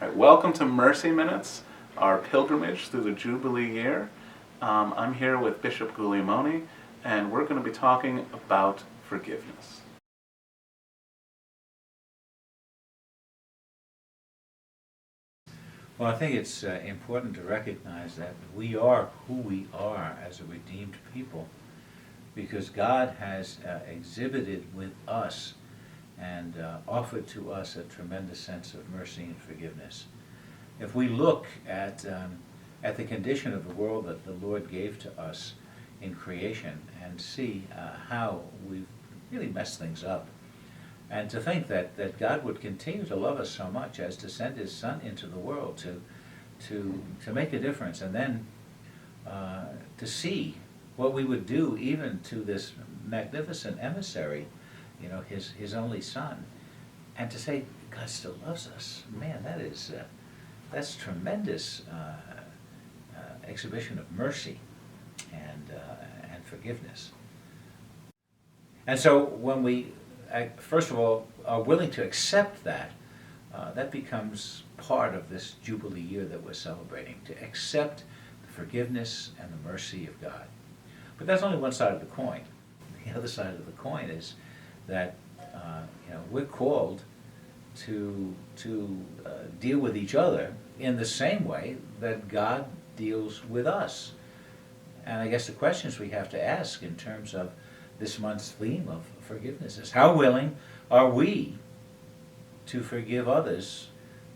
All right, welcome to Mercy Minutes, our pilgrimage through the Jubilee year. I'm here with Bishop Guglielmone, and we're going to be talking about forgiveness. Well, I think it's important to recognize that we are who we are as a redeemed people because God has exhibited with us and offered to us a tremendous sense of mercy and forgiveness. If we look at the condition of the world that the Lord gave to us in creation and see how we've really messed things up, and to think that God would continue to love us so much as to send His Son into the world to make a difference, and then to see what we would do even to this magnificent emissary, His only Son, and to say God still loves us. Man, that's tremendous exhibition of mercy and forgiveness. And so when we first of all are willing to accept that, that becomes part of this Jubilee year that we're celebrating, to accept the forgiveness and the mercy of God. But that's only one side of the coin. The other side of the coin is that we're called to deal with each other in the same way that God deals with us. And I guess the questions we have to ask in terms of this month's theme of forgiveness is, how willing are we to forgive others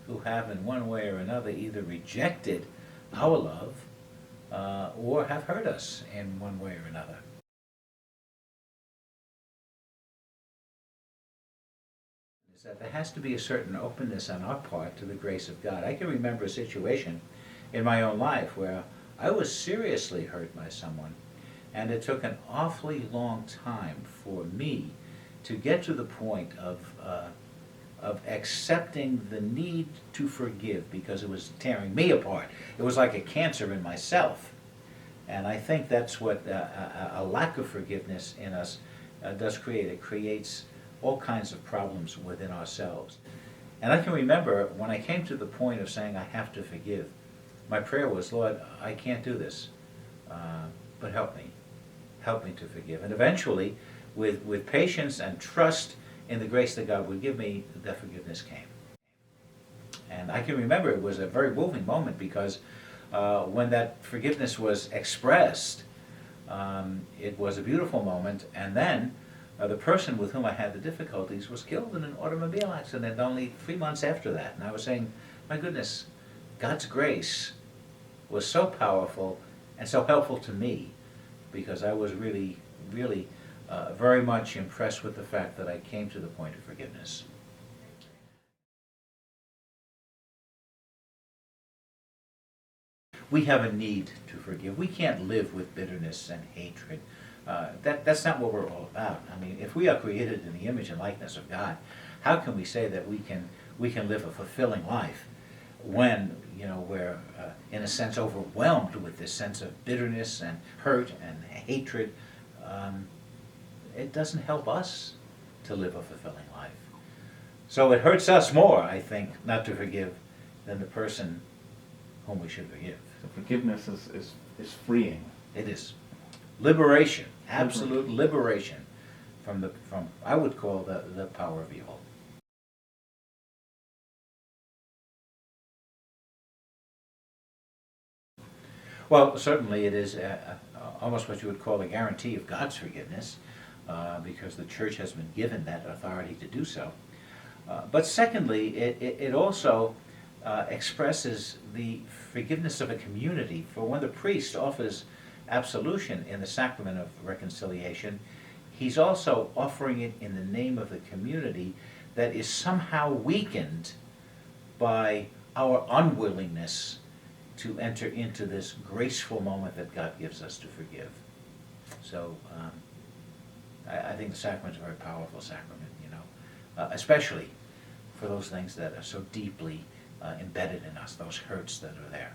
who have in one way or another either rejected our love or have hurt us in one way or another? Is that there has to be a certain openness on our part to the grace of God. I can remember a situation in my own life where I was seriously hurt by someone, and it took an awfully long time for me to get to the point of accepting the need to forgive, because it was tearing me apart. It was like a cancer in myself. And I think that's what a lack of forgiveness in us does create. It creates all kinds of problems within ourselves. And I can remember when I came to the point of saying I have to forgive, my prayer was, Lord, I can't do this, but help me. Help me to forgive. And eventually, with patience and trust in the grace that God would give me, that forgiveness came. And I can remember it was a very moving moment, because when that forgiveness was expressed, it was a beautiful moment. And then the person with whom I had the difficulties was killed in an automobile accident only 3 months after that. And I was saying, my goodness, God's grace was so powerful and so helpful to me, because I was really, really very much impressed with the fact that I came to the point of forgiveness. We have a need to forgive. We can't live with bitterness and hatred. That's not what we're all about. I mean, if we are created in the image and likeness of God, how can we say that we can live a fulfilling life when we're in a sense overwhelmed with this sense of bitterness and hurt and hatred? It doesn't help us to live a fulfilling life. So it hurts us more, I think, not to forgive than the person whom we should forgive. So forgiveness is freeing. It is liberation, absolute liberation from I would call the power of evil. Well, certainly it is almost what you would call a guarantee of God's forgiveness, because the Church has been given that authority to do so. But secondly, it also expresses the forgiveness of a community. For when the priest offers absolution in the Sacrament of Reconciliation, he's also offering it in the name of the community that is somehow weakened by our unwillingness to enter into this graceful moment that God gives us to forgive. So I think the sacrament is a very powerful sacrament, especially for those things that are so deeply embedded in us, those hurts that are there.